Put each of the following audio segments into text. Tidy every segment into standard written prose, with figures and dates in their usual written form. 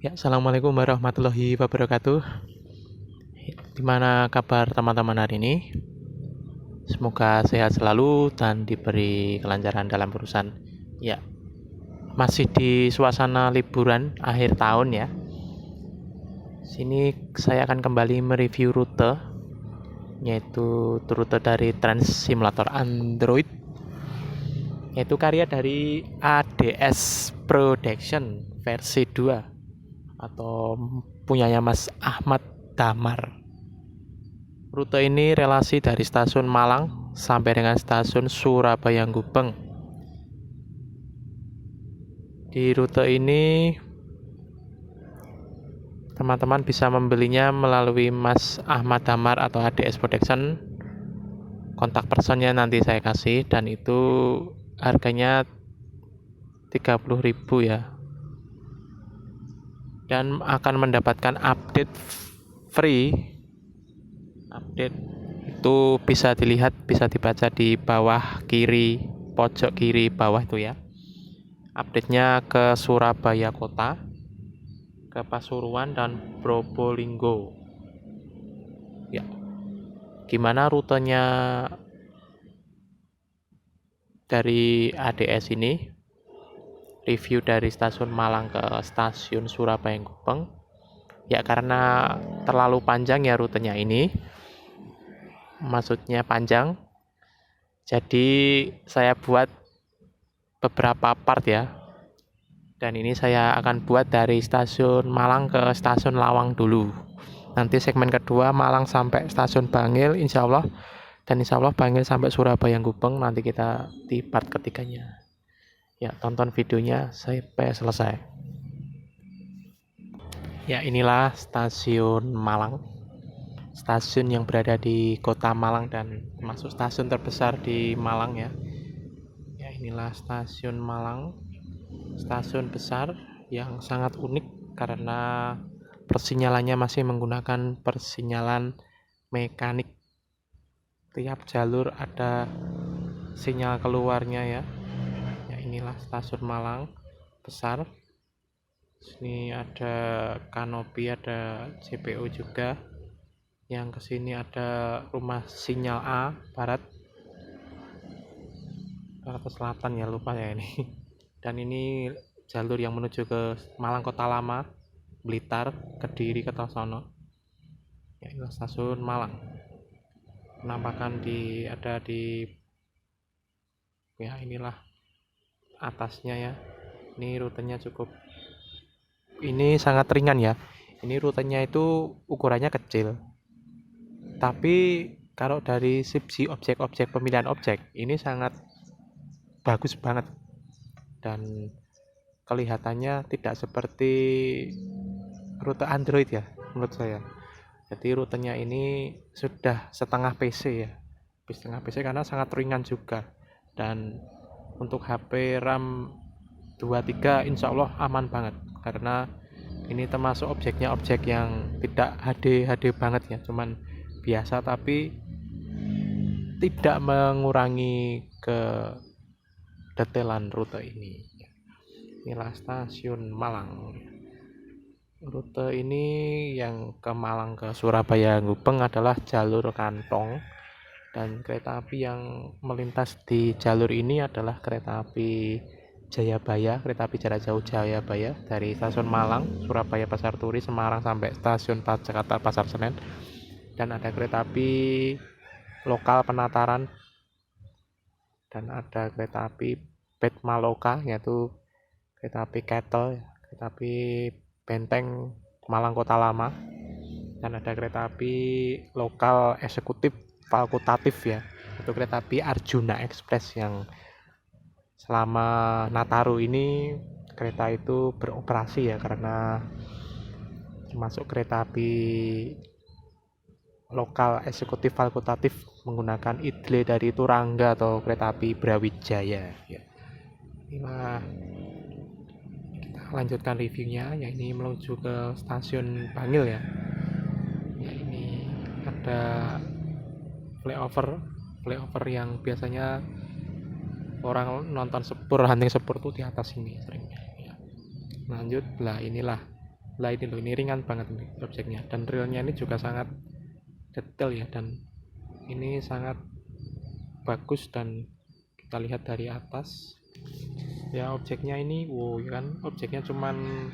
Ya, assalamualaikum warahmatullahi wabarakatuh. Gimana kabar teman-teman hari ini? Semoga sehat selalu dan diberi kelancaran dalam urusan. Ya, masih di suasana liburan akhir tahun ya. Sini saya akan kembali mereview rute, yaitu rute dari Trans Simulator Android, yaitu karya dari ADS Production versi 2 atau punyanya Mas Ahmad Damar. Rute ini relasi dari stasiun Malang sampai dengan stasiun Surabaya Gubeng. Di rute ini teman-teman bisa membelinya melalui Mas Ahmad Damar atau ADS Production. Kontak personnya nanti saya kasih dan itu harganya 30.000 ya. Dan akan mendapatkan update free. Update itu bisa dilihat, bisa dibaca di bawah kiri, pojok kiri bawah itu ya. Update-nya ke Surabaya Kota, ke Pasuruan dan Probolinggo. Ya. Gimana rutenya dari ADS ini? Review dari stasiun Malang ke stasiun Surabaya Gubeng. Ya karena terlalu panjang ya rutenya ini. Maksudnya panjang. Jadi saya buat beberapa part ya. Dan ini saya akan buat dari stasiun Malang ke stasiun Lawang dulu. Nanti segmen kedua Malang sampai stasiun Bangil insya Allah. Dan insya Allah Bangil sampai Surabaya Gubeng. Nanti kita di part ketiganya. Ya tonton videonya sampai selesai. Ya inilah stasiun Malang. Stasiun yang berada di kota Malang dan termasuk stasiun terbesar di Malang ya. Ya inilah stasiun Malang. Stasiun besar yang sangat unik karena persinyalannya masih menggunakan persinyalan mekanik. Tiap jalur ada sinyal keluarnya ya. Ya inilah stasiun Malang besar. Sini ada kanopi, ada CPO juga. Yang kesini ada rumah sinyal A barat ke selatan ya, lupa ya ini. Dan ini jalur yang menuju ke Malang Kota Lama, Blitar, Kediri, Kertosono. Ya ini stasiun Malang. Penampakan ada di ya inilah atasnya ya. Ini rutenya cukup, ini sangat ringan ya. Ini rutenya itu ukurannya kecil. Tapi kalau dari sisi objek-objek pemilihan objek ini sangat bagus banget dan kelihatannya tidak seperti rute Android ya menurut saya. Jadi rutenya ini sudah setengah PC ya, setengah PC karena sangat ringan juga. Dan untuk HP RAM 23 insya Allah aman banget karena ini termasuk objeknya objek yang tidak HD banget ya, cuman biasa tapi tidak mengurangi ke detailan rute ini. Inilah stasiun Malang. Rute ini yang ke Malang ke Surabaya Gubeng adalah jalur kantong dan kereta api yang melintas di jalur ini adalah kereta api Jayabaya, kereta api jarak jauh Jayabaya dari stasiun Malang, Surabaya Pasar Turi, Semarang sampai stasiun Jakarta Pasar Senen. Dan ada kereta api lokal Penataran dan ada kereta api Betmaloka yaitu kereta api Kettle, kereta api Benteng Malang Kota Lama, dan ada kereta api lokal eksekutif fakultatif ya, itu kereta api Arjuna Express yang selama Nataru ini kereta itu beroperasi ya karena termasuk kereta api lokal eksekutif fakultatif menggunakan idle dari Turangga atau kereta api Brawijaya ya. Inilah kita lanjutkan reviewnya ya, ini menuju ke stasiun Bangil ya. Ya ini ada flyover yang biasanya orang nonton sepur, hunting sepur tuh di atas ini seringnya ya. Lanjut lah, inilah Lah ini loh, ini ringan banget nih objeknya, dan realnya ini juga sangat detail ya, dan ini sangat bagus. Dan kita lihat dari atas ya, objeknya ini wow ya kan, objeknya cuman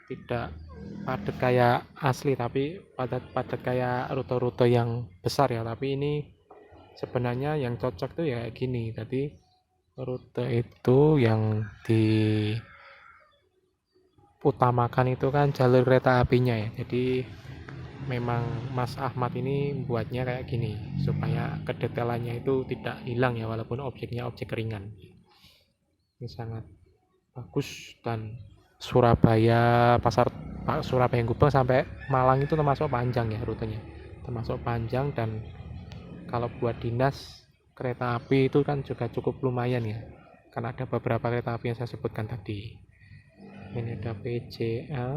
tidak padat kayak asli, tapi padat kayak rute-rute yang besar ya. Tapi ini sebenarnya yang cocok tuh ya gini, tadi rute itu yang diutamakan itu kan jalur kereta apinya ya. Jadi memang Mas Ahmad ini buatnya kayak gini supaya kedetailannya itu tidak hilang ya, walaupun objeknya objek ringan. Ini sangat bagus. Dan Surabaya Gubeng sampai Malang itu termasuk panjang ya rutenya, termasuk panjang. Dan kalau buat dinas kereta api itu kan juga cukup lumayan ya, kan ada beberapa kereta api yang saya sebutkan tadi. Ini ada PJL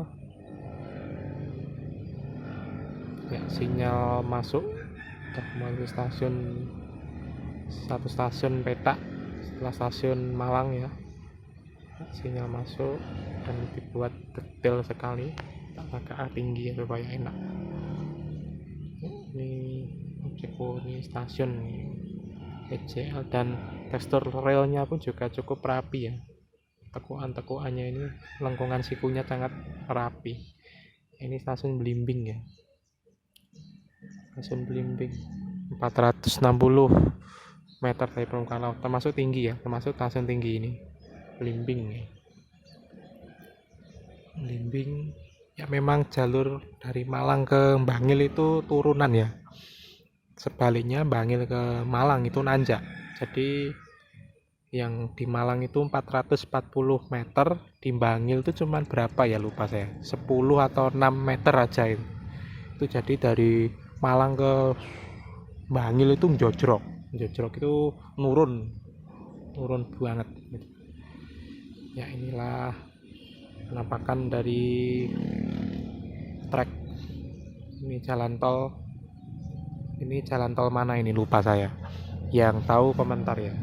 ya, sinyal masuk melalui satu stasiun petak setelah stasiun Malang ya, sinyal masuk dan dibuat detail sekali, agak tinggi ya supaya enak. Ini ini stasiun PJL, dan tekstur relnya pun juga cukup rapi ya, tekuan-tekuannya ini, lengkungan sikunya sangat rapi. Ini stasiun Blimbing ya, stasiun Blimbing 460 meter dari permukaan laut, termasuk tinggi ya, termasuk stasiun tinggi ini Blimbing ya. Blimbing ya, memang jalur dari Malang ke Bangil itu turunan ya, sebaliknya Bangil ke Malang itu nanjak. Jadi yang di Malang itu 440 meter, di Bangil itu cuman berapa ya lupa saya, 10 atau 6 meter aja itu. Jadi dari Malang ke Bangil itu njojrok itu nurun banget ya. Inilah penampakan dari trek. Ini jalan tol mana ini lupa saya, yang tahu komentar ya.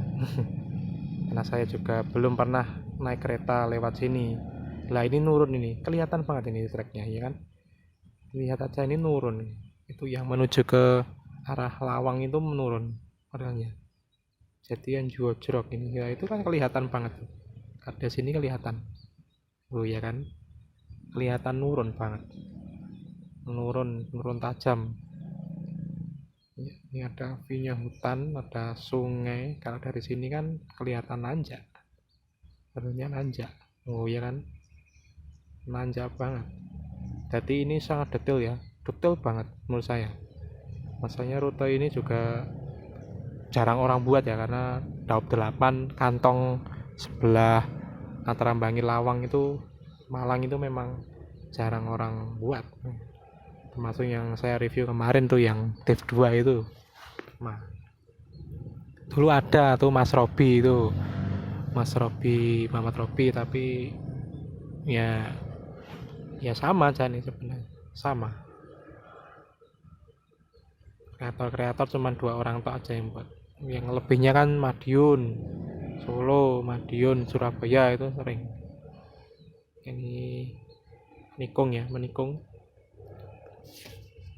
Karena saya juga belum pernah naik kereta lewat sini. Lah ini nurun, ini kelihatan banget ini treknya ya kan, lihat aja ini nurun. Itu yang menuju ke arah Lawang itu menurun orangnya. Jadi yang jojrok ini ya, itu kan kelihatan banget, ada sini kelihatan ya kan, kelihatan nurun banget, nurun tajam. Ini ada view-nya hutan, ada sungai. Kalau dari sini kan kelihatan nanjak, sebenarnya nanjak ya kan, nanjak banget. Jadi ini sangat detail ya, detail banget menurut saya. Masanya rute ini juga jarang orang buat ya, karena Daup 8 kantong sebelah antara Bangil Lawang itu Malang itu memang jarang orang buat. Termasuk yang saya review kemarin tuh yang Dev 2 itu. Nah, dulu ada tuh Mas Muhammad Robi, tapi ya sama aja nih sebenarnya, sama. Kreator cuma 2 orang tuh aja yang buat. Yang lebihnya kan Madiun Solo, Madiun Surabaya itu sering. Ini menikung.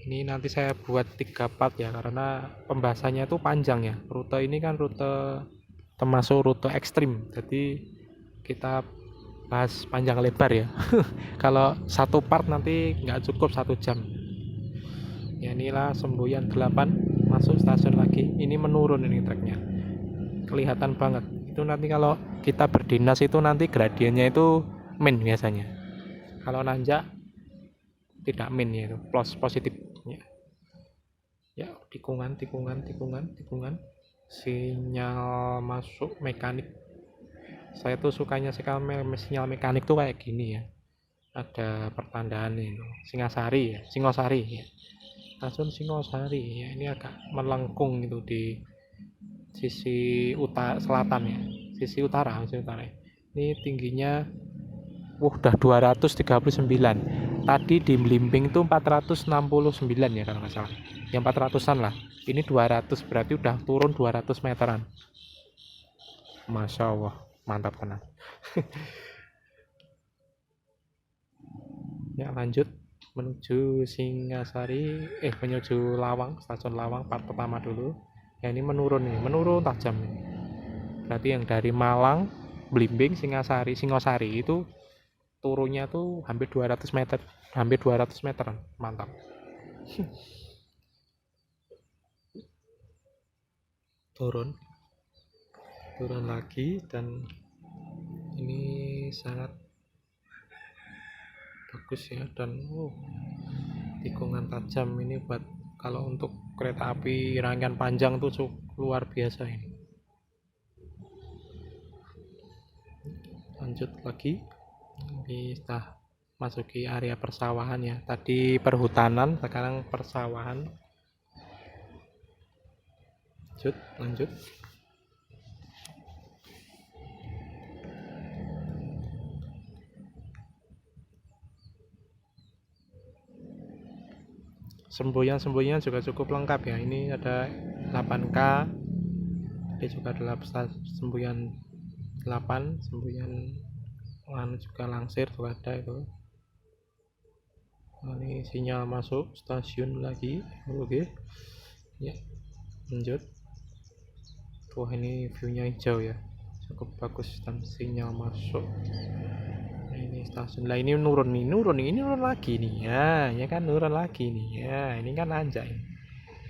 Ini nanti saya buat 3 part ya, karena pembahasannya itu panjang ya. Rute ini kan termasuk rute ekstrim, jadi kita bahas panjang lebar ya. Kalau 1 part nanti nggak cukup 1 jam ya. Inilah Semboyan 8 masuk stasiun lagi, ini menurun, ini treknya kelihatan banget. Itu nanti kalau kita berdinas itu nanti gradiennya itu min biasanya, kalau nanjak tidak min ya, itu plus positif ya. Tikungan sinyal masuk mekanik. Saya tuh sukanya sinyal mekanik tuh kayak gini ya, ada pertandaan ini Singosari ya, stasiun Singosari ya. Ini agak melengkung itu di sisi selatan ya, sisi utara. Ini tingginya udah 239. Tadi di Blimbing itu 469 ya kalau nggak salah, yang 400-an lah. Ini 200, berarti udah turun 200 meteran. Masya Allah, mantap tenang. Ya, lanjut menuju Singasari, menuju Lawang, stasiun Lawang part pertama dulu. Ya, ini menurun tajam ini. Berarti yang dari Malang, Blimbing, Singosari itu turunnya tuh hampir 200 meter, hampir 200 meteran, mantap. turun lagi, dan ini sangat bagus ya, dan tikungan tajam ini buat kalau untuk kereta api rangkaian panjang tuh luar biasa ini. Lanjut lagi, kita masuki area persawahan ya, tadi perhutanan, sekarang persawahan. Lanjut semboyan juga cukup lengkap ya. Ini ada 8K, ini juga adalah semboyan 8, semboyan juga langsir juga ada itu. Nah, ini sinyal masuk stasiun lagi. Oke ya, lanjut. Wah, ini viewnya hijau ya, cukup bagus, dan sinyal masuk. Nah, ini stasiun lah, ini nurun lagi nih ya kan, nurun lagi nih ya, ini kan nanjak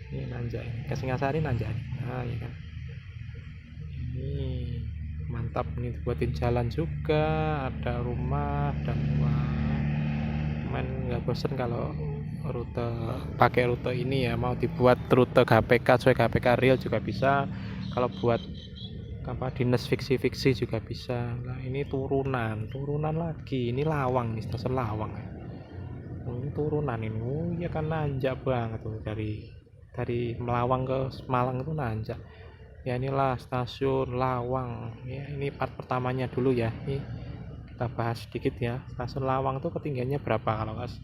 ini nanjak, ke Singasari nanjak. Nah ya kan, ini mantap, ini dibuatin jalan juga, ada rumah, dan main nggak bosen kalau pakai rute ini ya. Mau dibuat rute GPK sesuai GPK real juga bisa, kalau buat dinas fiksi juga bisa. Nah, ini turunan lagi, ini Lawang nih, stasiun Lawang. Ini turunan ini, ya kan nanjak banget tuh, dari Melawang ke Malang itu nanjak ya. Inilah stasiun Lawang ya, ini part pertamanya dulu ya. Ini kita bahas sedikit ya. Stasiun Lawang tuh ketinggiannya berapa kalau guys?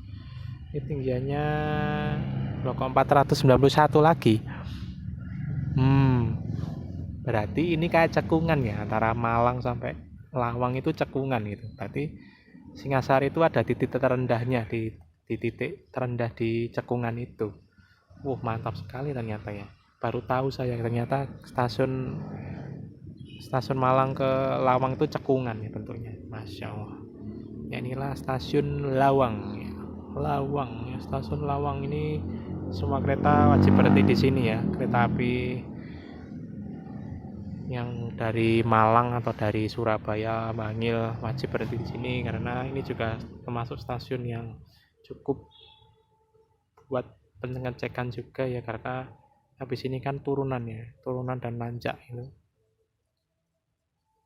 Ini tinggiannya blok 491 lagi. Berarti ini kayak cekungan ya, antara Malang sampai Lawang itu cekungan gitu. Berarti Singasari itu ada titik terendahnya, di titik terendah di cekungan itu. Mantap sekali ternyata ya. Baru tahu saya ternyata stasiun Malang ke Lawang itu cekungan ya bentuknya. Masya Allah. Ya, inilah stasiun Lawang ya. Stasiun Lawang ini semua kereta wajib berhenti di sini ya. Kereta api yang dari Malang atau dari Surabaya, Bangil wajib berhenti di sini, karena ini juga termasuk stasiun yang cukup buat pengecekan juga ya, karena habis ini kan turunan dan nanjak itu.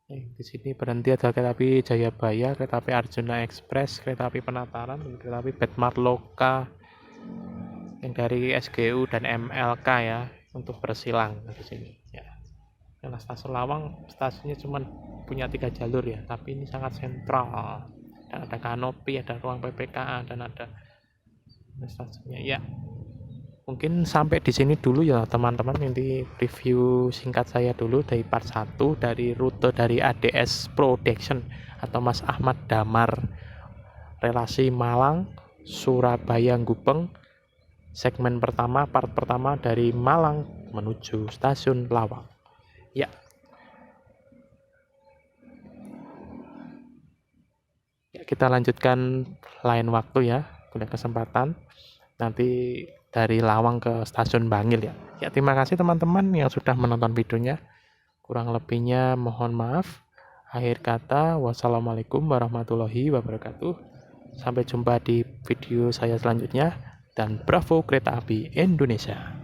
Di sini berhenti ada kereta api Jayabaya, kereta api Arjuna Express, kereta api Penataran, kereta api Betmar Loka yang dari SGU dan MLK ya, untuk bersilang di sini ya. Karena stasiun Lawang stasiunnya cuma punya 3 jalur ya, tapi ini sangat sentral, dan ada kanopi, ada ruang PPKA, dan ada stasiunnya ya. Mungkin sampai di sini dulu ya teman-teman, ini review singkat saya dulu dari part 1 dari rute dari ADS Production atau Mas Ahmad Damar, relasi Malang Surabaya Gubeng, segmen pertama, part pertama dari Malang menuju stasiun Lawang ya. Kita lanjutkan lain waktu ya, punya kesempatan nanti dari Lawang ke stasiun Bangil ya. Terima kasih teman-teman yang sudah menonton videonya. Kurang lebihnya mohon maaf. Akhir kata, wassalamualaikum warahmatullahi wabarakatuh. Sampai jumpa di video saya selanjutnya, dan bravo kereta api Indonesia.